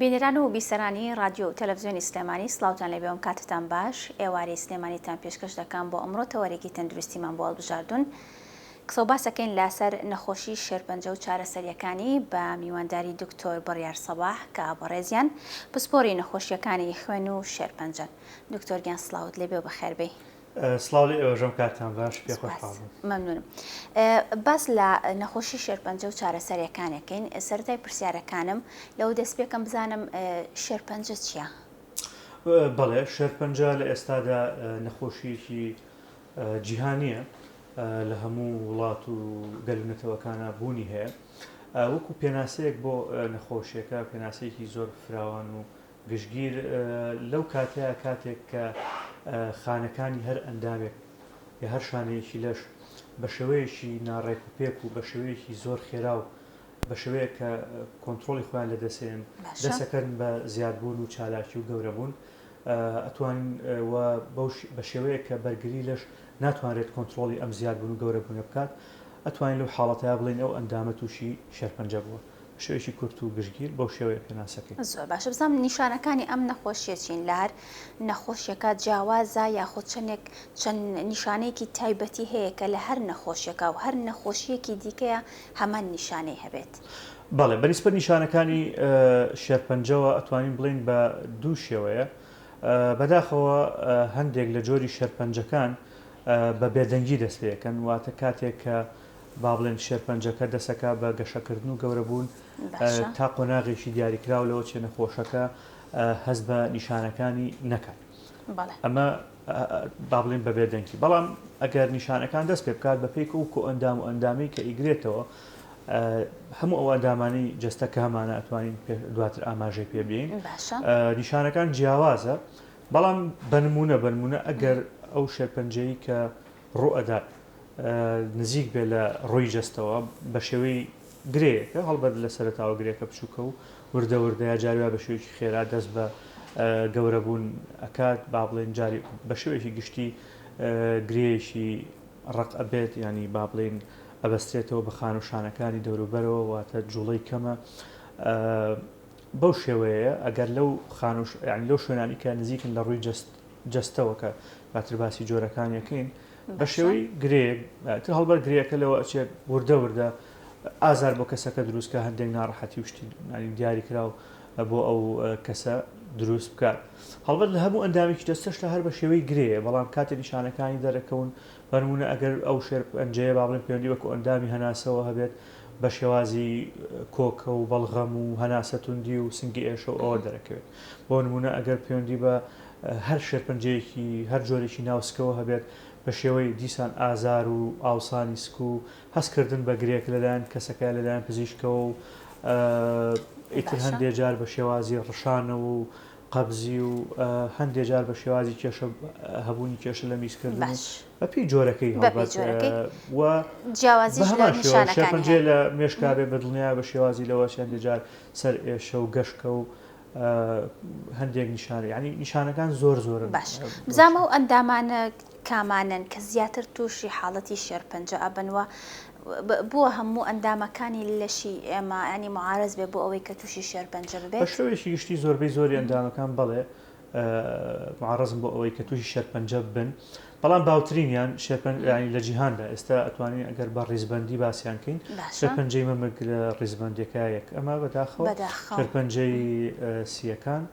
بینەران و بیسەرانی رادیۆ و تەلەڤیزیۆنی سلێمانی سڵاوتان لەبێ کاتتان باش ئێوارەی سلێمانیتان پێشکەش دەکەم بۆ ئەمڕۆ تەوەرێکی تەندروستیمان بۆ هەڵبژاردوون قسە و باسەکەین لەسەر نەخۆشی شێرپەنجە و چارەسەریەکانی بە میوانداری دکتۆر بڕیار سەباح کە بەڕێزیان پسپۆری نەخۆشیەکانی خوێن و شێرپەنجەن. دکتۆر گیان سڵاوت لێبێ و بەخێربێی. سڵاو لێ ئێوەژەم کاتتان باش پێخۆشحاڵم. مەمنونم. باس لە نەخۆشی شێرپەنجە و چارەسەریەکانەکەین. سەرەتای پرسیارەکانم لەو دەست پێکەم بزانم شێرپەنجە چییە؟ بەڵێ شێرپەنجە لە ئێستادا نەخۆشیەکی جیهانیە لە هەموو وڵات و گەلونەتەوەکانە بوونی هەیە. وەکو پێناسەیەک بۆ نەخۆشیەکە پێناسەیەکی زۆر فراوان و گشتگیر لەو کاتەیە کاتێک کە خانەکانی هەر ئەندامێک یا هەر شانەیەکی لەش بە شێوەیەکی ناڕێک و پێک و بە شێوەیەکی زۆر خێرا و بە شێوەیە کە کۆنتترۆلی خۆیان لە دەسێن دەسەکەن بە زیادبوون و چالاکی و گەورەبوون ئەتوانین بە شێوەیە کە بەرگری لەش ناتوانرێت کۆنتترۆلی ئەم زیادبوون و گەورەبوونە بکات ئەتوانین لەو حاڵەتەیە بڵین ئەو ئەندامە تووشی شێرپەنجە بووە شێوەیەکی کورت و گشتگیر بەو شێوەیە پێناسەکەی. زۆر باشە بزانم نیشانەکانی ئەم نەخۆشیە چین لە هەر نەخۆشیەکە جیاوازە یاخود چەند نیشانەیەکی تایبەتی هەیە کە لە هەر نەخۆشیەکە و هەر نەخۆشیەکی دیکەیە هەمان نیشانەی هەبێت؟ بەڵێ بەنسبەت نیشانەکانی شێرپەنجەوە ئەتوانین بڵین بە دوو شێوەیە. بەداخەوە هەندێک لە جۆری شێرپەنجەکان بە بێدەنگی دەست پێەکەن واتە کاتێک کە با بڵێن شێرپەنجەکە دەسەکە بە گەشەکردن و گەورەبوون تا قۆناغێکی دیاریکراولەوە چێ نەخۆشەکە هەست بە نیشانەکانی نەکات. ئەمە با بڵێن بە بێدەنگی. بەڵام ئەگەر نیشانەکان دەست پێ بکات بە پێیکە وکو ئەندام و ئەندامی کە ئیگرێتەوە هەموو ئەو ئەندامانی جەستەکە هەمانە ئەتوانین دواتر ئاماژەی پێ بێین. نیشانەکان جیاوازە بەڵام بەنمونە ئەگەر ئەو شێرپەنجەی کە ڕوئەدا نزیک بێ لە ڕۆی جەستەوە بە شێوەی گرەیەکە هەڵبەت لە سەرەتاوە گرێکە بچووکە و وردە جاروە بە شێوەیەکی خێرا دەست بە گەورەبوون ئەکات با بڵێن جاری بە شێوەیەکی گشتی گرێیەکی ڕق ئەبێت ینی با بڵێن ئەبەسترێتەوە بە خانوشانەکانی دەوروبەرەوە واتە جوڵەی کەمە بەو شێوەیە ئەگەر لەو لەو شوێنانی کە نزیکن لە ڕووی جەستەوە کە باتر باسی جۆرەکانیەکەین بە شێوەی گرێک تر هەڵبەر گرێەکە لەوە ئەچێت وردە ئازار بۆ کەسەکە دروستکە هەندێک ناڕەحەتی وشتی دیاری کراو بۆ ئەو کەسە دروست بکات. هەڵبەت لە هەموو ئەندامێکی دەستەشتا هەر بە شێوەی گرەیە بەڵام کاتێ نیشانەکانی دەرەکەون بەنمونە ئەگەر ئەو شێرپەنجەیە با بڵێن پەیوەندی وەکو ئەندامی هەناسەوە هەبێت بە شێوازی کۆکە و بەڵغەم و هەناسە توندی و سنگی ئێشە و ئەوە دەرەکەوێت. بۆ نمونە ئەگەر پەیوەندی بە هەر شێرپەنجەیەکی هەر جۆرێکی ناوسکەوە هەبێت بە شێوەی دیسان ئازار و ئاوسانی سک و هەستکردن بە گرێک لەلایەن کەسەکە لەلایەن پزیشکەوە و ئیتر هەندێک جار بە شێوازی ڕشانەوە و قەبزی و هەندێک جار بە شێوازی کێشە هەبوونی کێشە لە میزکردن بە پێی جۆرەکەی هەڵبەت شێرپەنجە لە مێشکابێ بە دڵنیا بە شێوازی لەوە هەندێک جار سەر ئێشە و گەشکە و هەندێک نیشانە ینی نیشانەکان زۆرن. باش بزانمە و ئەندامانە کامانن کە زیاتر تووشی حاڵەتی شێرپەنجە ئەبنوە بووە هەموو ئەندامەکانی لەشی ئێمە ینی معارەز بێ بۆ ئەوەی کە تووشی شێرپەنجە ببێت؟ بە شێوەیەکی گشتی زۆربەی زۆری ئەندامەکان بەڵێ معارەزم بۆ ئەوەی کە تووشی شێرپەنجە بن بەڵام باوترینیان ینی لە جیهاندا ئێستا ئەتوانین ئەگەر بە ڕیزبەندی باسییانکەین شێرپەنجەی مەمەک لە ڕیزبەندەکە یەک ئەمە بەداخەوە شێرپەنجەی سیەکان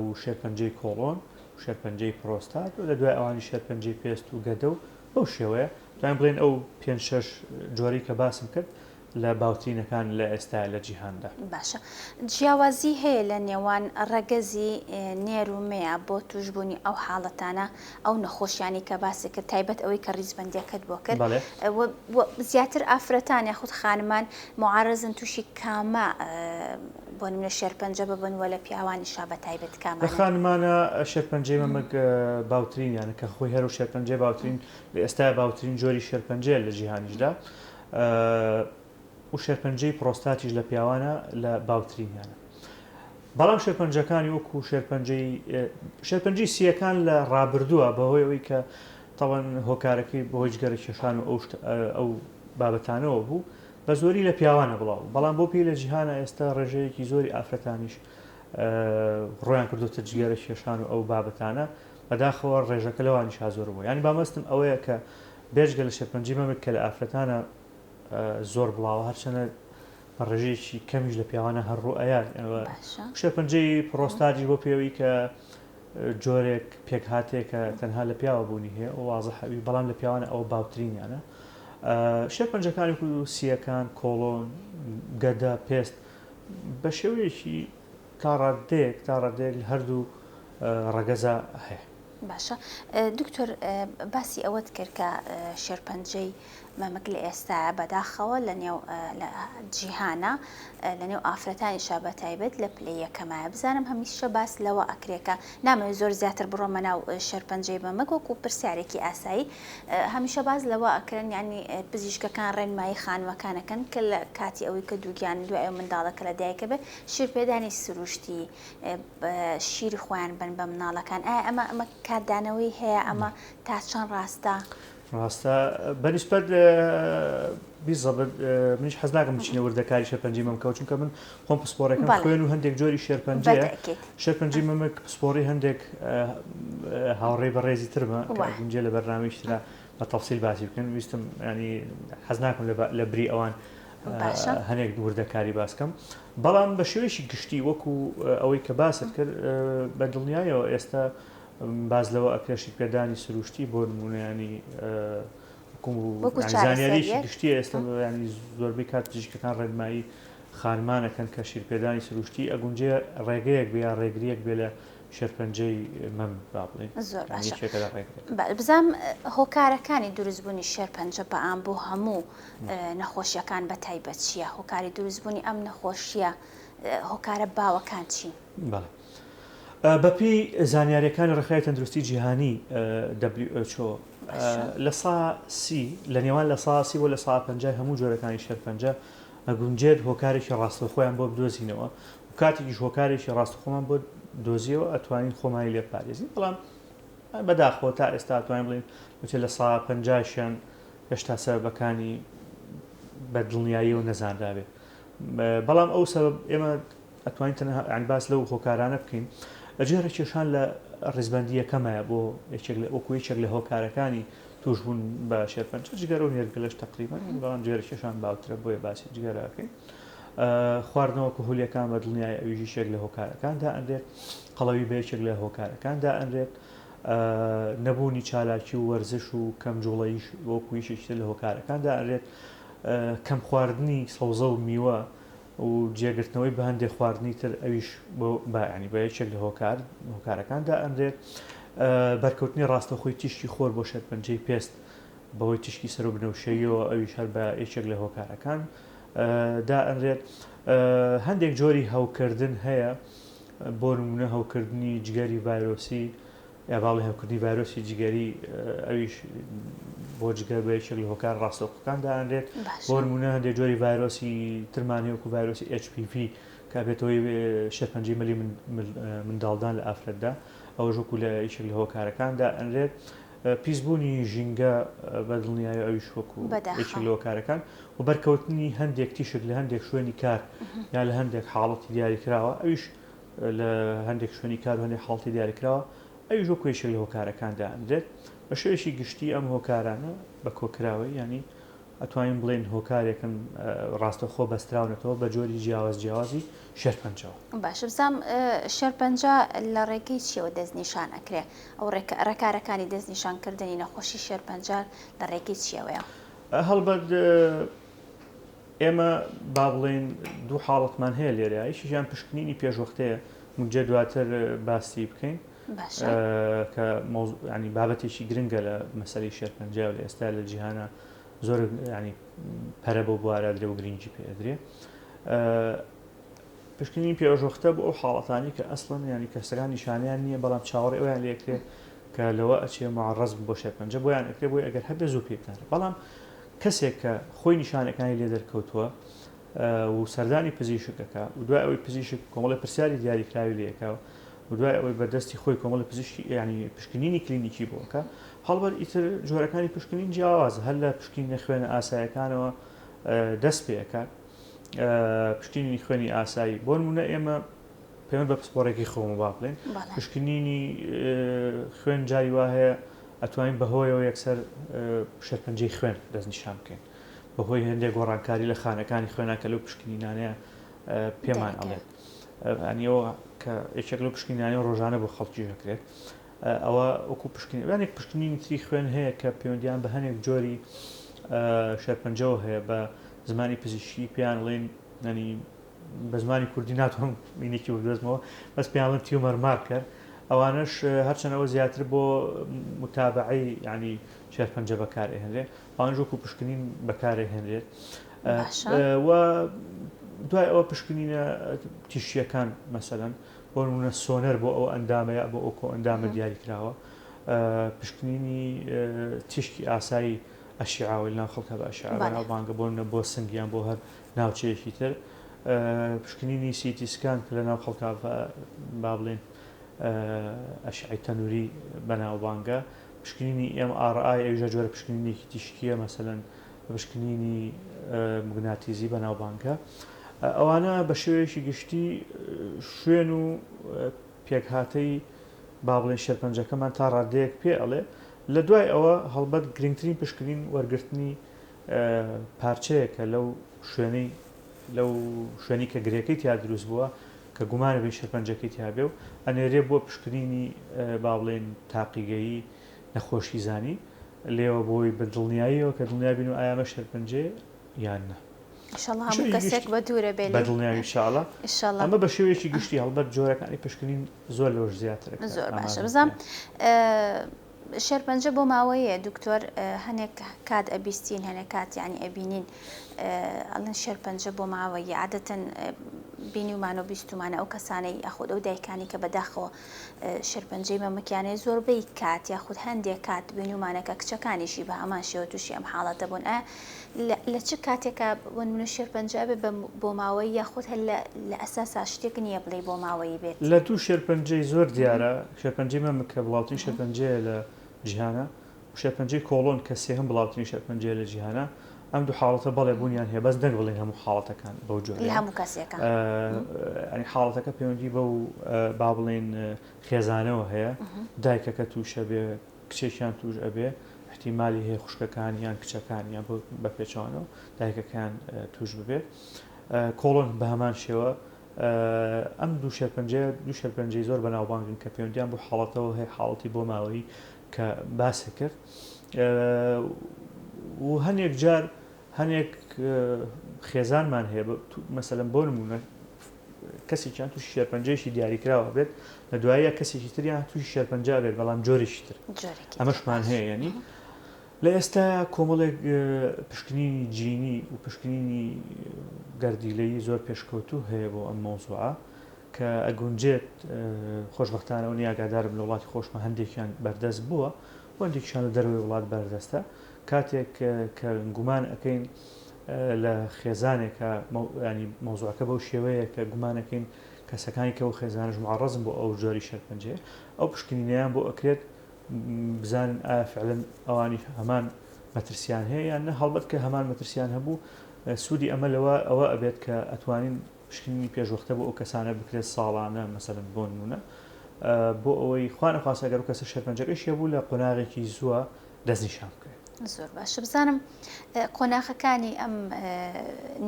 و شێرپەنجەی کۆڵۆن و شێرپەنجەی پرۆستات و لە دوای ئەوانی شێرپەنجەی پێست و گەدە و بەو شێوەیە توانین بڵێن ئەو 5-6 جۆری کە باسم کرد لە باوترینەکان لە ئێستا لە جیهاندا. باشە جیاوازی هەیە لە نێوان ڕەگەزی نێر و مەیە بۆ توشبوونی ئەو حاڵەتانە ئەو نەخۆشیانی کە باسی کرد تایبەت ئەوەی کە ڕیزبەندیەکەت بۆ کرد زیاتر ئافرەتان یاخود خانمان معارەزن تووشی کامە بۆ نمونە شێرپەنجە ببنوە لە پیاوانیشا بە تایبەت کامە؟ لە خانمانە شێرپەنجەی مەمەک باوترینیانە کە خۆی هەر و شێرپەنجەی باوترین لە ئێستا باوترین جۆری شێرپەنجەیە لە جیهانیشدا و شێرپەنجەی پرۆستاتیش لە پیاوانە لە باوترینیانە. بەڵام شێرپەنجەکانی وەکو شێرپەنجەی سیەکان لە ڕابردووە بەهۆی ئەوەی کە تەوەن هۆکارەکەی بەهۆی جگەرە کێشان و ئەو بابەتانەوە بوو بە زۆری لە پیاوانە بڵاو بەڵام بۆ پێی لە جیهانە ئێستا ڕێژەیەکی زۆری ئافرەتانیش ڕۆیان کردوتە جگەرە کێشان و ئەو بابەتانە بەداخەوە ڕێژەکە لەوانی شازۆر بوو ینی بامەستم ئەوەیە کە بێژگە لە شێرپەنجی مەمک کە لە ئافرەتانە زۆر بڵاوە هەرچەنە ڕێژەیەکی کەمیش لە پیاوانە هەرڕوو ئەیان شێرپەنجەی پرۆستاجی بۆ پێوەی کە جۆرێک پێک هاتێکە تەنها لە پیاوە بوونی هەیە ئەو وازە حەوی بەڵام لە پیاوانە ئەوە باوترینیانە شێرپەنجەکانی و سیەکان کۆڵۆن گەدە پێست بە شێوەیەکی تا ڕادەیەک لە هەردوو ڕەگەزە هەیە. باشە دکتۆر باسی ئەوەت کرد کە شێرپەنجەی مەمک لە ئێستا بەداخەوە لە نێو جیهانە لە نێو ئافرەتانیشا بە تایبەت لە پلەی یەکەمایە بزانم هەمیشە باس لەوە ئەکرێکە نامەوێت زۆر زیاتر بڕۆمە ناو شێرپەنجەی مەمک وەکو پرسیارێکی ئاسایی هەمیشە باز لەوە ئەکرن ینی پزیشکەکان ڕێنمایی خانوەکانەکەن کە لە کاتی ئەوەی کە دووگیان دوای ئەو منداڵەکە لە دایکە بێت شیرپێدانی سروشتی شیری خۆیان بن بە مناڵەکان ئایا ئەمە کاردانەوەی هەیە ئەمە تا چەند ڕاستە؟ ڕاستە بەنسبەت بیزەبت منیش حەز ناکەم بچینە وردەکاری شێرپەنجی مەمکەوە چونکە من خۆم پسپۆرەکەم خوێن و هەندێک جۆری شێرپەنجی مەمک پسپۆری هەندێک هاوڕێی بەڕێزی ترمە گونجێ لە بەرنامەیشترا بە تەفسیل باسی بکەن ویستم ینی حەز ناکەم لە بری ئەوان هەنێک وردەکاری باسکەم بەڵام بە شێوەیەکی گشتی وەکو ئەوەی کە باست کرد بە دڵنیایەوە ئێستا باز لەوە ئەکرێشی پێدانی سروشتی بۆ نمونەیانی زانیاریشی گشتی ئێستا ینی زۆربەی کات پزیشکەکان ڕێنمایی خانمانەکەن کە شیرپێدانی سروشتی ئەگونجێ ڕێگەیەک بێ یا ڕێگریەک بێ لە شێرپەنجەی مەم با بڵێن زۆر بزانم هۆکارەکانی دروستبوونی شێرپەنجە بە ئام بۆ هەموو نەخۆشیەکان بە تایبەت چییە هۆکاری دروستبوونی ئەم نەخۆشیە هۆکارە باوەکان چی؟ بەپی زانیاریەکانی ڕێکخراوی تەندروستی جیهانی WHO لە ساسی لە نێوان لە ساسی و لە 150 هەموو جۆرەکانی شێرپەنجە ئەگونجێت هۆکارێکی ڕاستەخۆیان بۆ بدۆزینەوە و کاتێکیش هۆکارێکی ڕاستەخۆمان بۆ دۆزیەوە ئەتوانین خۆمانی لێ پارێزین بەڵام بەداخەوە تا ئێستا ئەتوانین بڵین وچێ لە 150شیان هێشتا سەبەکانی بە دڵنیایی و نەزاندابێت بەڵام ئەو سەبەب ئێمە ئەتوانین تەنها عنی باس لەو هۆکارانە بکەین ئەجێرە کێشان لە ڕێزبەندیەکەمایە بۆ وەکو یەکێک لە هۆکارەکانی توشبوون بە شێرپەنجە جگەرە و نێرگەلەش تقریبا بەڵام جێرە کێشان باوترە بۆیە باسی جگەرەکەین خواردنەوە کهولەکان بە دڵنیای ئەویژی شێک لە هۆکارەکاندا ئەندێت قەڵەوی بەیەکێک لە هۆکارەکاندا ئەندێت نەبوونی چالاکی و وەرزش و کەم جوڵەیش وەکویشتر لە هۆکارەکاندا ئەندێت کەم خواردنی سەوزە و میوە و جێگرتنەوەی بە هەندێک خواردنی تر ئەویش ینی بە یەکێک لە هۆکارەکاندا ئەندێت بەرکەوتنی ڕاستەخۆی تیشکی خۆر بۆ شێرپەنجەی پێست بەهۆی تشکی سەر و بنەوشەیەوە ئەویش هەر بە یەکێک لە هۆکارەکان دا ئەندێت هەندێک جۆری هەوکردن هەیە بۆ نمونە هەوکردنی جگەری ڤایرۆسی یا باڵی هەوکردنی ڤایرۆسی جگەری ئەویش بۆ جگەر بە یەکێک لە هۆکار ڕاستەخۆکاندا ئەندێت بۆ نمونە هەندێک جۆری ڤایرۆسی ترمانی وەکو ڤایرۆسی HPV کە بێتەوەی شێرپەنجەی مەلی منداڵدان لە ئافرەتدا ئەوە ژوەکو لە یەکێک لە هۆکارەکاندا ئەندێت پیسبوونی ژینگە بە دڵنیایی ئەویش وەکو یەکێک لە هۆکارەکان و بەرکەوتنی هەندێک تیشک لە هەندێک شوێنی کار یا لە هەندێک حاڵەتی دیاریکراوە ئەویش لە هەندێک شوێنی کار و هەندێک حاڵەتی دیاریکراوە ئەویش وەکو یەکێک لە هۆکارەکاندا ئەندێت بە شێوەیەکی گشتی ئەم هۆکارانە بە کۆکراوەی ینی ئەتوانین بڵێن هۆکارێکن ڕاستەخۆ بەستراونەتەوە بە جۆری جیاوازی شێرپەنجەوە. باشە بزانم شێرپەنجە لە ڕێگەی چیەوە دەستنیشان ئەکرێ ئەو ڕێکارەکانی دەستنیشانکردنی نەخۆشی شێرپەنجە لە ڕێگەی چیەوەیە؟ هەڵبەت ئێمە با بڵێن دوو حاڵەتمان هەیە لێرە یەکیشیان پشکنینی پێشوەختەیە مونجێ دواتر باسی بکەین کە ینی بابەتێکی گرنگە لە مەسەلەی شێرپەنجە و لە ئێستا لە جیهانە زۆر ینی پەرە بۆ بوارادرێ و گرنگی پێدرێ پشکنینی پێشوەختە بۆ ئەو حاڵەتانی کە ئەسڵن ینی کەسەکان نیشانیان نییە بەڵام چاوەڕێ ئەویان لێکرێ کە لەوە ئەچێ معڕەز بۆ شێرپەنجە بۆیان ئەکرێ بۆی ئەگەر هەبێ زوو پێ بکەن بەڵام کەسێک کە خۆی نیشانەکانی لێ دەرکەوتووە و سەردانی پزیشکەکە و دوای ئەوەی پزیشک کۆمەڵی پرسیاری دیاریکراوی لێکەوە و دوای ئەوەی بەدەستی خۆی کۆمەڵی پزیشکی ینی پشکنینی کلینیکی بۆکە هەڵبەت ئیتر جۆرەکانی پشکنین جیاوازە هەر لە پشکنینە خوێنە ئاسایەکانەوە دەست پێەکات پشکنینی خوێنی ئاسایی بۆ نمونە ئێمە پەیوەند بە پسپۆڕێکی خۆمە با بڵێن پشکنینی خوێن جاری وا هەیە ئەتوانین بەهۆیەوە یەکسەر شەرپەنجەی خوێن دەستنیشان بکەین بەهۆی هەندێک گۆڕانکاری لە خانەکانی خوێناکە لەو پشکنینانەیە پێمان ئەڵێت ئەنیەوە کە یەکێک لەو پشکنینانەی ڕۆژانە بۆ خەڵکی دەکرێت ئەوە وەکو پشکنینێک پشکنینی تری خوێن هەیە کە پەیوەندیان بە هەندێک جۆری شەرپەنجەوە هەیە بە زمانی پزیشکی پێیان بڵێن ینی بە زمانی کوردی ناتوانم مینێکی بدۆزمەوە بەس پێیان بڵێن تیومەر مارکەر ئەوانش هەرچەندەوە زیاتر بۆ متابعەی ینی شێرپەنجە بەکارهێنرێت ئەوانش وەکو پشکنین بەکارهێنرێت و دوای ئەوە پشکنینە تیشیەکان مەسەلەن بۆ نمونە سۆنەر بۆ ئەو ئەندامەیە بۆ ئەو ئەندامە دیاریکراوە پشکنینی تیشکی ئاسایی ئەشیعاوی لەناو خەڵکە بە ئەشیعا بانگە بۆ بۆ سنگیان بۆ هەر ناوچەیەکی تر پشکنینی سیتی سکان کە لەناو خەڵکە با بڵێن ئەشعی تەنووری بەناوبانگە پشکنینی MRI ئەوژە جۆرە پشکنینێکی تیشکیە مەسەلەن پشکنینی مگناتیزی بەناوبانگە ئەوانە بە شێوەیەکی گشتی شوێن و پێکهاتەی با بڵێن شێرپەنجەکەمان تا ڕادەیەک پێ ئەڵێ لە دوای ئەوە هەڵبەت گرنگترین پشکنین وەرگرتنی پارچەیەکە لەو شوێنی کە گرێکەی تیا دروست بووە کە گومانە بێ شێرپەنجەکەی تیابێ و ئەنێرێ بۆ پشکنینی با بڵێن تاقیگەیی نەخۆشی زانی لێوە بۆی بە دڵنیاییەوە کە دڵنیا بین و ئایامە شێرپەنجێ یان نە هەموو کەسێک بە دوورە بێت بە دڵنیایی ئینشاءالله ئەمە بە شێوەیەکی گشتی هەڵبەت جۆرەکانی پشکنین زۆر لەوەش زیاترە زۆر باشە بزانم شێرپەنجە بۆ ماوەیە دکتۆر هەنێک کات ئەبیستین هەنێک کات یعنی ئەبینین ئەڵێن شێرپەنجە بۆ ماوەیە عادەتەن بینیمانەوە بیستمانە ئەو کەسانەی یاخود ئەو دایکانی کە بەداخەوە شێرپەنجەی مەمەکیانەیە زۆربەی کات یاخود هەندێک کات بینیمانەکە کچەکانیشی بە هەمان شێوە تووشی ئەم حاڵەتە بوون لە چ کاتێکە من شێرپەنجە بێ بۆ ماوەی یاخود هەر لە ئەساسا شتێک نییە بڵێ بۆ ماوەی بێت لە دوو شێرپەنجەی زۆر دیارە شێرپەنجەی مەمکە بڵاوترین شێرپەنجەیە لە جیهانە و شێرپەنجەی کۆڵۆن کە سێهەم بڵاوترین شێرپەنجەیە لە جیهانە ئەم دوو حاڵەتە بەڵێ بوونیان هەیە بەس دەنگ بڵێن هەموو حاڵەتەکان بەو جۆرە لە هەموو کەسێکە ئەنی حاڵەتەکە پەیوەندی بەو با بڵێن خێزانەوە هەیە دایکەکە تووشە بێ کچێکیان توش ئەبێ احتیمالی هەیە خوشکەکانیان کچەکانیان بە پێچوانەوە دایکەکان توش ببێت کۆڵۆن بە هەمان شێوە ئەم دوو شێرپەنجەی زۆر بەناوبانگن کە پەیوەندیان بۆ حاڵەتەوە هەیە حاڵەتی بۆ ماوەی کە باسە کرد و هەنێک جار هەنێک خێزانمان هەیە مەسەلەن بۆ نمونە کەسێکیان تووشی شێرپەنجەیەکی دیاریکراوە بێت لە دواییە کەسێکی تریان تووشی شێرپەنجە بێت بەڵام جۆرێکی تر ئەمەشمان هەیە ینی لە ئێستا کۆمەڵێک پشکنینی جینی و پشکنینی گەردیلەیی زۆر پێشکەوتوو هەیە بۆ ئەم مۆزوعە کە ئەگونجێت خۆشبەختانە و نیاگادارم لە وڵاتی خۆشمە هەندێکیان بەردەست بووە هەندێکیان لە دەروی وڵات بەردەستە کاتێک کە گومان ئەەکەین لە خێزانێکە ینی مۆزوعەکە بەو شێوەیە کە گومانەکەین کەسەکانی کە و خێزانش معڕەزم بۆ ئەو جۆری شێرپەنجەیە ئەو پشکنینیان بۆ ئەکرێت بزانن ئایا فعلەن ئەوانی هەمان مەترسیان هەیە یان نە هەڵبەت کە هەمان مەترسیان هەبوو سوودی ئەمە لەوە ئەوە ئەبێت کە ئەتوانین پشکنینی پێشوەختە بۆ ئەو کەسانە بکرێت ساڵانە مەسەلەن بۆ نمونە بۆ ئەوەی خوانەخواستە ئەگەر و کەسە شێرپەنجەکەی شێبوو لە قۆناغێکی زووە دەستنیشان بکرێت. زۆر باشە بزانم قۆناغەکانی ئەم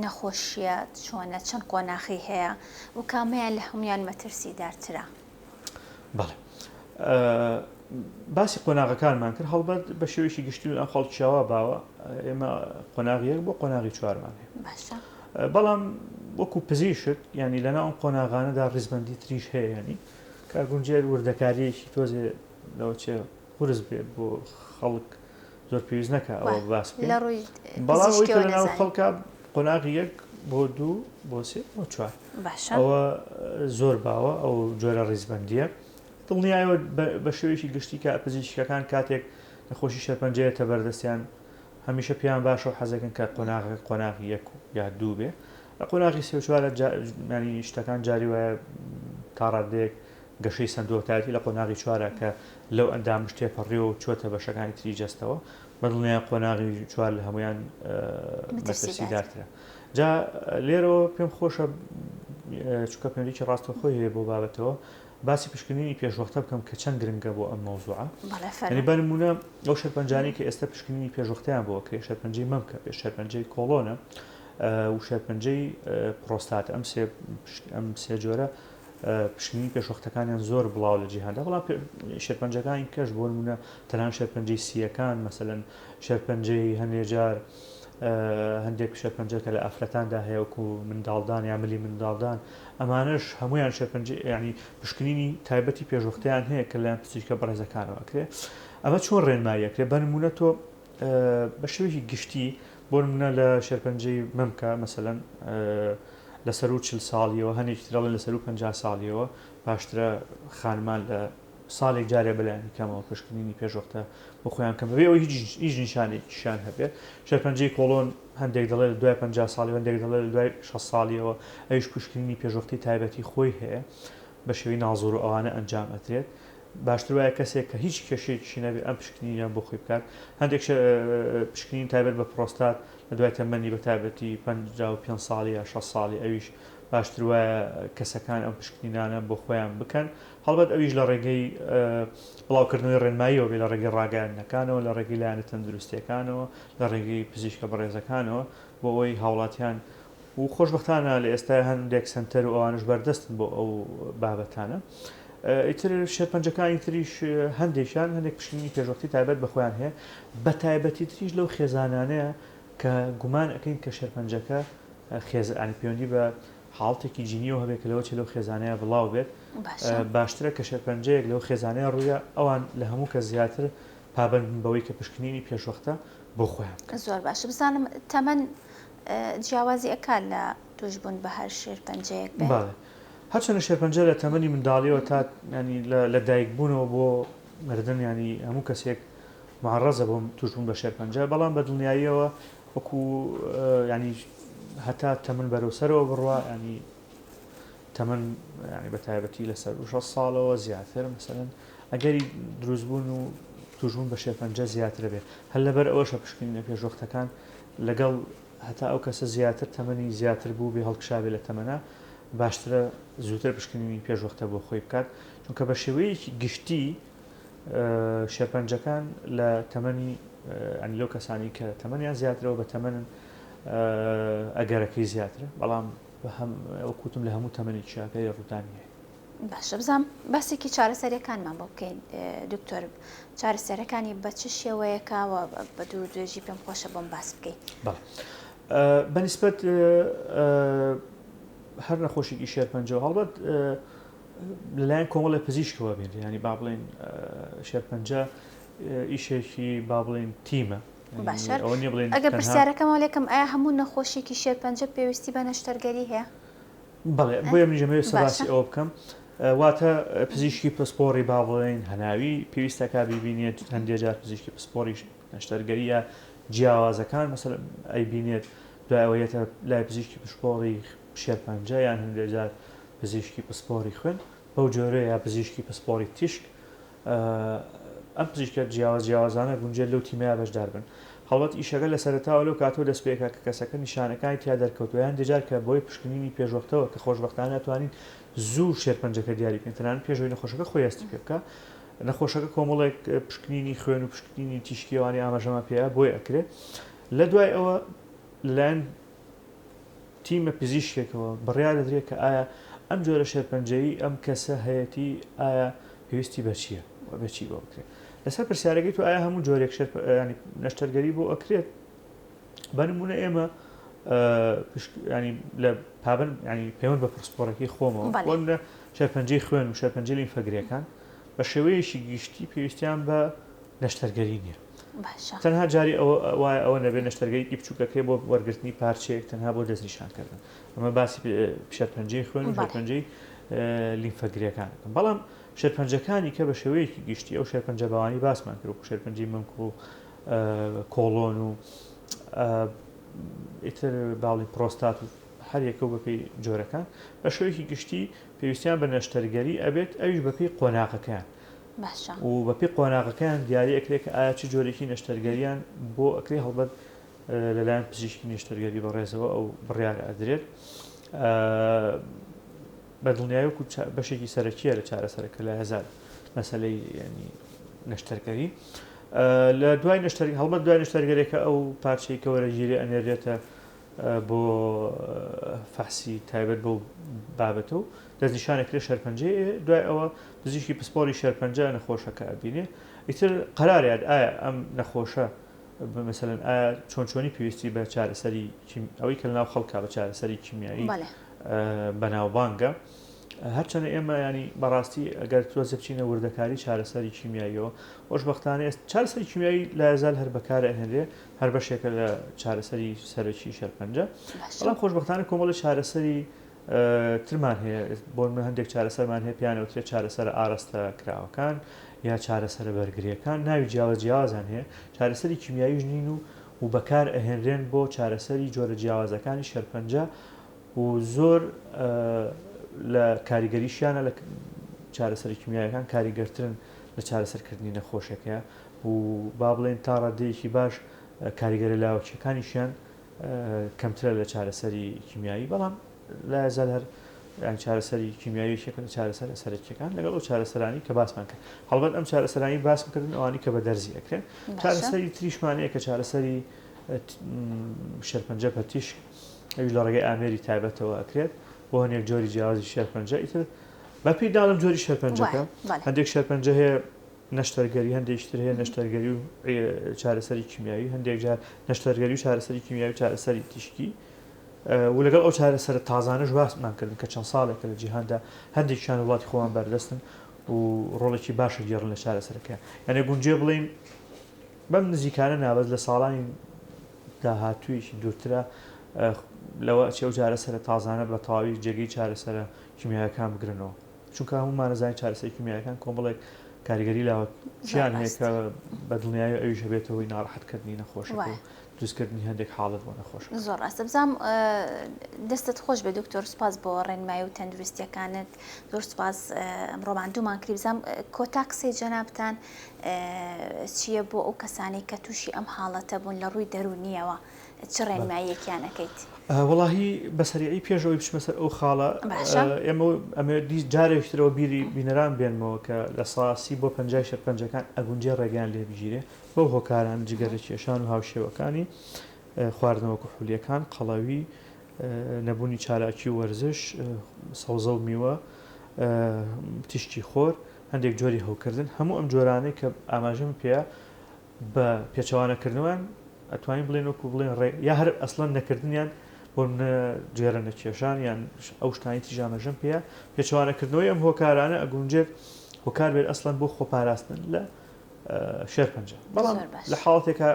نەخۆشیە چۆنە چەند قۆناغی هەیە و کامیان لە هەمویان مەترسیدارترە؟ بەڵێ باسی قۆناغەکانمان کرد هەڵبەت بە شێوەیەکی گشتی ئەم خەڵکیاوە باوە ئێمە قۆناغی یەک بۆ قۆناغی چوارمان هەیە باشە بەڵام وەکو پزیشک ینی لەناو ئەم قۆناغانەدا ڕیزبەندی تریش هەیە ینی کە گونجێر وردەکاریەکی تۆزێ لەوە چێ قورس بێت بۆ خەڵک زۆر پێویست نەکە ئەوە باس بەڵام ئەوەی کە لەناو خەڵکە قۆناغی یەک بۆ دوو بۆ سێ بۆ چوار ئەوە زۆر باوە ئەو جۆرە ڕیزبەندیە دڵنیایەوە بە شێوەیەکی گشتی کە پزیشکەکان کاتێک نەخۆشی شێرپەنجەیەتە بەردەستیان هەمیشە پێیان باشە و حەزەکەن کە قۆناغی یەک یا دوو بێ لە قۆناغی سێ و چوارە ینی شتەکان جاری وایە تا ڕادەیەک گەشەی سندۆتایەتی لە قۆناغی چوارە کە لەو ئەندام شتێ پەڕیەوە و چۆتە بەشەکانی تری جەستەوە بەدڵنیان قۆناغی چوار لە هەمویان مەترسیدارترە. جا لێرەوە پێم خۆشە چکە پێویستی ڕاستەخۆی هەیە بۆ بابەتەوە باسی پشکنینی پێشوەختە بکەم کە چەند گرنگە بۆ ئەم مەوزوعە. ینی بە نمونە ئەو شەرپەنجانی کە ئێستا پشکنینی پێشوەختیان بۆ کرێ شەرپەنجەی مەمکە پێش شەرپەنجەی کۆڵۆنە و شەرپەنجەی پرۆستات ئەم سێ جۆرە پشکنینی پێشوەختەکانیان زۆر بڵاو لە جیهاندا بەڵام شەرپەنجەکانی کەش بۆ نمونە تەنان شەرپەنجەی سیەکان مەسەلەن شەرپەنجەی هەندێجار هەندێک شەرپەنجەکە لە ئافرەتاندا هەیە وەکو منداڵدان یا ملی منداڵدان ئەمانش هەمویان شەرپەنجە ینی پشکنینی تایبەتی پێشوەختیان هەیە کە لەیان پزیشکە بەڕێزەکانەوەکرێ ئەمە چۆن ڕێنماییەکرێ بە نمونە تۆ بە شێوەیەکی گشتی بۆ نمونە لە شەرپەنجەی مەمکە مەسەلەن لەسەر و 40 ساڵیەوە هەنێکی ترەڵێن لەسەر و 50 ساڵیەوە باشترە خانمان لە ساڵێک جارێ بەلایانی کەمەوە پشکنینی پێشوەختە بۆ خۆیان کەم بێ ئەوە هیچ نیشانێکیشان هەبێت. شەرپەنجەی کۆڵۆن هەندێک دەڵێت لە دوای 50 ساڵی هەندێک دەڵێت لە دوای 6 ساڵیەوە ئەویش پشکنینی پێشوەختی تایبەتی خۆی هەیە بە شێوەی ناڵزۆر و ئەوانە ئەنجام ئەدرێت. باشتر وایە کەسێک کە هیچ کێشەیەکی نەبێت ئەم پشکنینیان بۆ خۆی بکات. هەندێک پشکنین تایبەت بە پرۆستات لە دوای تەمەنی بە تایبەتی 55 ساڵی یا 6 ساڵی ئەویش باشتر وایە کەسەکان ئەم پشکنینانە بۆ خۆیان بکەن هەڵبەت ئەویش لە ڕێگەی بڵاوکردنەوەی ڕێنماییەوە بێ لە ڕێگەی ڕاگەیاندنەکانەوە لە ڕێگەی لایەنە تەندروستیەکانەوە لە ڕێگەی پزیشکە بەڕێزەکانەوە بۆ ئەوەی هاوڵاتیان و خۆشبەختانە لە ئێستا هەندێک سنتەر و ئەوانش بەردەستن بۆ ئەو بابەتانە. ئیتر شەرپەنجەکانی تریش هەندێکیان هەندێک پشکنینی پێشوەختی تایبەت بە خۆیان هەیە بە تایبەتی تریش لەو خێزانانەیە کە گومان ئەەکەین کە شەرپەنجەکە خێزانی پەیوەندی بە حاڵتێکی جینیەوە هەبێت کە لەوە لەو خێزانەیە بڵاو بێت باشترە کە شەرپەنجەیەک لەو خێزانەیە ڕوویە ئەوان لە هەموو کە زیاتر پابند بەوەی کە پشکنینی پێشوەختە بۆ خۆیان. زۆر باشە بزانم تەمەەن جیاوازی ئەکات لە توشبوون بە هەر شێرپەنجەیەک بێت. هەرچەنە شێرپەنجە لە تەمەنی منداڵیەوە تا ینی لە دایکبوونەوە بۆ مردن ینی هەموو کەسێک معڕەزە بۆ توشبوون بە شێرپەنجە بەڵام بە دڵنیاییەوە وەکو ینی هەتا تەمەن بەرەوسەرەوە بڕوا ینی تەمەن ینی بە تایبەتی لەسەر 6 ساڵەوە زیاتر مەسەلەن ئەگەری دروستبوون و توشبوون بە شێرپەنجە زیاتر بێت هەر لەبەر ئەوەشە پشکنینە پێشوەختەکان لەگەڵ هەتا ئەو کەسە زیاتر تەمەنی زیاتر بوو بێ هەڵکشابێ لە تەمەنە باشترە زووتر پشکنینی پێشوەختە بۆ خۆی بکات چونکە بە شێوەیەکی گشتی شێرپەنجەکان لە تەمەنی ئەنی لەو کەسانی کە تەمەنیان زیاترەوە بە تەمەن ئەگەرەکەی زیاترە بەڵام ئەوکوتم لە هەموو تەمەنی چاکەی ڕوودانیە. باشە بزانم باسێکی چارەسەریەکانمان بۆ بکەین دکتۆر چارەسەرەکانی بە چ شێوەیەکەوە بە دوور دوێژی پێم خۆشە بۆم باس بکەین. بەنسبەت هەر نەخۆشیی شێرپەنجە هەڵبەت لەلایەن کۆمەڵی پزیشکەوە بێت ینی با بڵێن شێرپەنجە ئیشێکی با بڵێن تیمە. ئەگە پرسیارەکەمەوە لێکم ئایا هەموو نەخۆشیێکی شێرپەنجە پێویستی بە نەشتەرگەری هەیە؟ بەڵێ بۆیە منیژەمەوێت سەباسی ئەوە بکەم واتە پزیشکی پسپۆڕی با بڵێن هەناوی پێویستەکە بیبینێت هەندێک جار پزیشکی پسپۆڕی نەشتەرگەریە جیاوازەکان مەسەلەن ئەیبینێت دوایەوەیەتە لای پزیشکی پسپۆڕی شێرپەنجە یان هەندێک جار پزیشکی پسپۆڕی خوێن بەو جۆرەیە یا پزیشکی پسپۆڕی تیشک ئەم پزیشکە جیاوازانە گونجێت لەو تیمەیە بەشدار بن. هەڵبەت ئیشەکە لە سەرەتاوە لەو کاتەوە دەست پێکە کە کەسەکە نیشانەکانی تیا دەرکەوتویان دەجار کە بۆی پشکنینی پێشوەختەوە کە خۆشبەختانە ناتوانین زوو شێرپەنجەکە دیاری بکەین تەنانەت پێشەوەی نەخۆشەکە خۆی هەستی پێ بکە نەخۆشەکە کۆمەڵێک پشکنینی خوێن و پشکنینی تیشکیوانی ئاماژەمە پێەیە بۆی ئەکرێت لە دوای ئەوە لەلایەن تیمە پزیشکێکەوە بڕیار دەدرێت کە ئایا ئەم جۆرە شێرپەنجەیی ئەم کەسە هەیەی ئایا پێویستی بە چییە بەچی بۆ بکرێت لەسەر پرسیارەکەی تو ئایا هەموو جۆرێک ینی نەشتەرگەری بۆ ئەکرێت بە نمونە ئێمە لە پابند ینی پەیوەند بە پسپۆڕەکەی خۆمەوە بۆ شێرپەنجەی خوێن و شێرپەنجەی لیمفەگرەکان بە شێوەیەکی گشتی پێویستیان بە نەشتەرگەری نییە. تەنها جاری وایە ئەوە نەبێت نەشتەرگەیەکی بچووکەکەی بۆ وەرگرتنی پارچەیەک تەنها بۆ دەستنیشانکردن ئەمە باسی شێرپەنجەی خوێن و شێرپەنجەی لیمفەگرەکانەکەن بەڵام شێرپەنجەکانی کە بە شێوەیەکی گشتی ئەو شێرپەنجە باوانی باسمان کرد و شێرپەنجەی مەمک و کۆڵۆن و ئیتر باڵی پرۆستات و هەر یەکە بەپێی جۆرەکان بە شێوەیەکی گشتی پێویستیان بە نەشتەرگەری ئەبێت ئەویش بەپێی قۆناغەکەیان باشە و بەپی قۆناغەکان دیاری ئەکرێت کە ئایا چ جۆرێکی نەشتەرگەریان بۆ ئەکرێ هەڵبەت لەلایەن پزیشکی نیشتەرگەری بەڕێزەوە ئەو بڕیار ئەدرێت بە دڵنیایوەکو بەشێکی سەرەکیە لە چارەسەرەکە لە هەزار مەسەلەی ینی نەشتەرگەری لە دوای هەڵبەت دوای نەشتەرگەرێکە ئەو پارچەی کە وەرەگیری ئەنێرێتە بۆ فەحسی تایبەت بۆ بابەتە و دەستنیشانێک لێ شەرپەنجەیە دوای ئەوە پزیشکی پسپۆری شەرپەنجە نەخۆشەکە ئەبینێ ئیتر قەرارێت ئایا ئەم نەخۆشە مثلەن ئایا چۆنچۆنی پێویستی بە چارەسەری ئەوەی کە لەناو خەڵکا بە چارەسەری کیمیایی بەناوبانگە هەرچەنە ئێمە ینی بەڕاستی ئەگەر تۆزە بچینە وردەکاری چارەسەری کیمیاییەوە خۆشبەختانە چارەسەری کیمیایی لازال هەر بەکارە ئەهێنرێ هەر بەشێکە لە چارەسەری سەرەکی شەرپەنجە بەڵام خۆشبەختانە کۆمەڵی چارەسەری ترمان هەیە بۆ هەندێک چارەسەرمان هەیە پیانەوترێت چارەسەر ئاڕستە کراوەکان یا چارەسەر بەرگریەکان ناوی جیاوازیان هەیە چارەسەری کیمیایی ژنین و بەکار ئەهێنرێن بۆ چارەسەری جۆرە جیاوازەکانی شەرپەنجە و زۆر لە کاریگەریشیانە لە چارەسەری کیمیایەکان کاریگەرترن لە چارەسەرکردنی نەخۆشەکە و با بڵێن تا ڕادەیەکی باش کاریگەری لاوەکیەکانیشیان کەمترە لە چارەسەری کیمیایی بەڵام لا زال هەر چارەسەری کیمیاییشێکە لە چارەسەر سەرەکیەکان لەگەڵ ئەو چارەسەرانی کە باسمان کرد هەڵبەت ئەم چارەسەرانی باسمکردن ئەوانی کە بە دەرزی ئەکرێن چارەسەری تریشمانەیە کە چارەسەری شەرپەنجە پەتیش ئەوی لە ڕێگەی ئامێری تایبەتەوە ئەکرێت بۆ هەنێک جۆری جیاوازی شەرپەنجە ئیتر بەپی داڵم جۆری شەرپەنجەکە هەندێک شەرپەنجە هەیە نەشتەرگەری هەندێکتر هەیە نەشتەرگەری و چارەسەری کیمیایی هەندێک جار نەشتەرگەری و چارەسەری کیمیایی و چارەسەری تیشکی و لەگەڵ ئەو چارەسەرە تازانەش باسمان کردن کە چەند ساڵێکە لە جیهاندا هەندێکیان وڵاتی خۆیان بەردەستن و ڕۆڵێکی باشە گێڕن لە چارەسەرەکە یعنی گونجێ بڵین بەم نزیکانە نابەست لە ساڵانی داهاتوویەکی دوورترە لەوە چێو چارەسەرە تازانە بە تەواوی جێگەی چارەسەرە کیمیایەکان بگرنەوە چونکە هەمومان نەزانین چارەسەری کیمیایەکان کۆمەڵێک کاریگەری لاوەکیان هەیە کە بە دڵنیایی ئەویش هەبێتەوەی ناڕەحەتکردنی نەخۆشەکە و دروستکردنی هەندێک حاڵت بۆ نەخۆش زۆر ڕاستە بزانم دەستت خۆش بێ دکتۆر سوپاس بۆ ڕێنمایی و تەندروستیەکانت زۆر سوپاس ئەمڕۆمان دوومان کری بزانم کۆتا قسەی جەنابتان چییە بۆ ئەو کەسانی کە تووشی ئەم حاڵەتە بوون لە ڕووی دەرونیەوە چ ڕێنماییەکیان ئەەکەیت وەڵاهی بەسەریعی پێشەوەی بچمە سەر ئەو خاڵە ئەمە جارێکترەوە بیری بینەران بێنمەوە کە لە ساسی بۆ 50 شەرپەنجەکان ئەگونجێ ڕێگەیان لێ بگیرێ بەو هۆکاران جگەرە کێشان و هاوشێوەکانی خواردنەوە کوحولیەکان قەڵەوی نەبوونی چالاکی و وەرزش سەوزە و میوە تیشتی خۆر هەندێک جۆری هەوکردن هەموو ئەم جۆرانەی کە ئاماژەم پێە بە پێچەوانەکردنەوەن ئەتوانین بڵێن وەکو بڵێن یا هەر ئەسڵەن نەکردنیان بۆ جێرە نەکێشان یان ئەو شتانی تیژامەژەم پێە پێچەوانەکردنەوەی ئەم هۆکارانە ئەگونجێت هۆکار بێت ئەسڵەن بۆ خۆپاراستن لە شێرپەنجە بەڵام لە حاڵەتێکە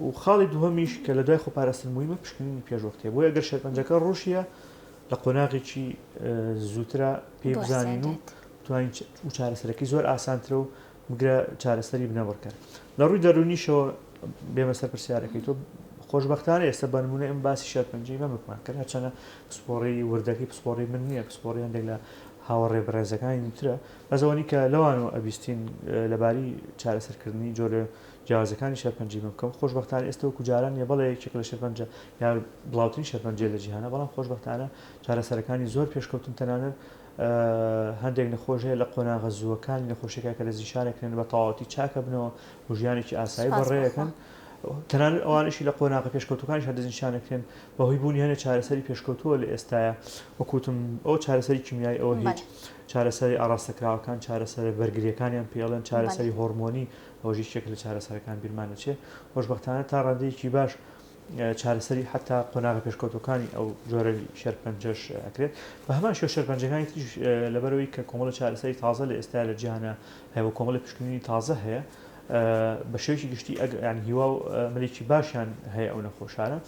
و خاڵی دووەمیش کە لە دوای خۆپاراستن مویمە پشکنینی پێشوەختەیە بۆ ئەگەر شێرپەنجەکە ڕۆژیە لە قۆناغێکی زووترە پێی بزانین و توانین و چارەسەرەکەی زۆر ئاسانترە و بگرە چارەسەری بنەوەڕکە لە ڕووی دەرونیشەوە بێمە سەر پرسیارەکەی تۆ خۆشبەختانە ئێستا بەنمونە ئەم باسی شەرپەنجەی مەمەکمان کرد هەرچەنە پسپۆڕی وردەکەی پسپۆڕی من نییە پسپۆڕی هەندێک لە هاوەڕێ بەڕێزەکانی ترە بەزەوەنی کە لەوانەوە ئەبیستین لەباری چارەسەرکردنی جۆرە جیاوازەکانی شەرپەنجی بکەم خۆشبەختانە ئێستا و کوجاران یە بەڵێ یەکێک لە شەرپەنجە یا بڵاوترین شەرپەنجە لە جیهانە بەڵام خۆشبەختانە چارەسەرەکانی زۆر پێشکەوتن تەنانەت هەندێک نەخۆش هەیە لە قۆناغە زووەکانی نەخۆشیەکە کە لە زیشانێکرێن بە تەواوەتی چاکە بنەوە و ژیانێکی ئاسایی بەڕێیەکەن تەنانەت ئەوانشی لە قۆناغە پێشکەوتەکانی هەردەزیشانەکرێن بەهۆی بوونی هەنە چارەسەری پێشکەوتووە لە ئێستاە وەکوتم ئەو چارەسەری کیمیایی ئەوە هیچ چارەسەری ئاڕاستەکراوەکان چارەسەر بەرگریەکانیان پێڵێن چارەسەری هۆرمۆنی ئەوژی شێک لە چارەسەرەکان بیرمان نەچێت خۆشبەختانە تا ڕادەیەکی باش چارەسەری حتا قۆناغە پێشکەوتەکانی ئەو جۆرە شەرپەنجەش ئەکرێت بە هەمان شێو شەرپەنجەکانی تریش لەبەرەوەی کە کۆمەڵە چارەسەری تازە لە ئێستا لە جیهانە هەیە کۆمەڵی پشکنینی تازە هەیە بە شێوکی گشتی ئەگەیان هیوا و ملێکی باشیان هەیە ئەو نەخۆشانە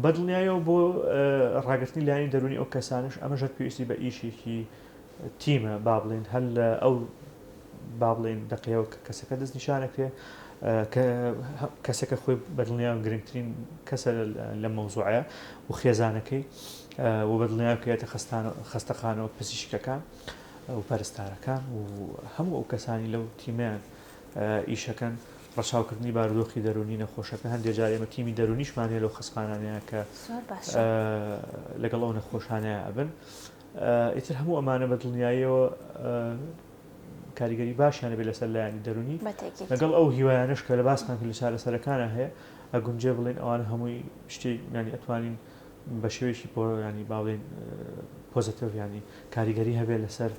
بەدڵنیایەوە بۆ ڕاگررتنی لایانی دەرونی ئەو کەسانش ئەمەژەت پێویستی بە ئیشێکی تیمە با بڵێن هەل ئەو با بڵێن دقیەوە کەسەکە دەست نیشانەکرێ کەسێکە خۆی بەدڵنیان گرنگترین کەسە لە مەوزوعە و خێزانەکەی و بەدڵنیان کێتە خەستەخانەوە پزیشکەکان و پەرستارەکان و هەموو ئەو کەسانی لەو تیمیان ئیشەکەن ڕەچاوکردنی بارودۆخی دەرونی نەخۆشەکە هەندێک جار ئێمە تیمی دەرونیشمانێ لەو خەسخانانەیە کە لەگەڵ ئەو نەخۆشانەیە ئەبن ئیتر هەموو ئەمانە بە دڵنیاییەوە کاریگەری باشیانە بێ لەسەر لایانی دەرونی لەگەڵ ئەو هیوایانش کە لە باسمان کرد لە چارەسەرەکانە هەیە ئەگونجێ بڵێن ئەوانە هەمووی شتی ینی ئەتوانین بە شێوەیەکی ینی باڵێن پۆزتیڤ ینی کاریگەری هەبێ لەسەر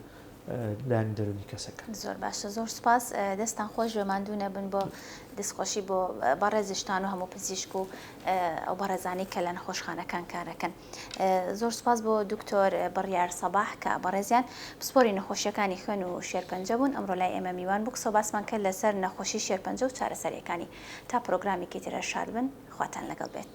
لایانی دەرونی کەسەکە. زۆر باشە، زۆر سوپاس، دەستان خۆش بێماندوو نەبن بۆ دەستخۆشی بۆ بەڕێزیشتان و هەموو پزیشک و ئەو بەڕێزانی کە لە نەخۆشخانەکان کارەکەن. زۆر سوپاس بۆ دکتۆر بڕیار سەباح کە بەڕێزیان پسپۆری نەخۆشیەکانی خوێن و شێرپەنجە بوون. ئەمڕۆ لای ئێمە میوان بوو کە باسمان کرد لەسەر نەخۆشی شێرپەنجە و چارەسەریەکانی. تا پرۆگرامێکی ترە شاد بن، خواتان لەگەڵ بێت.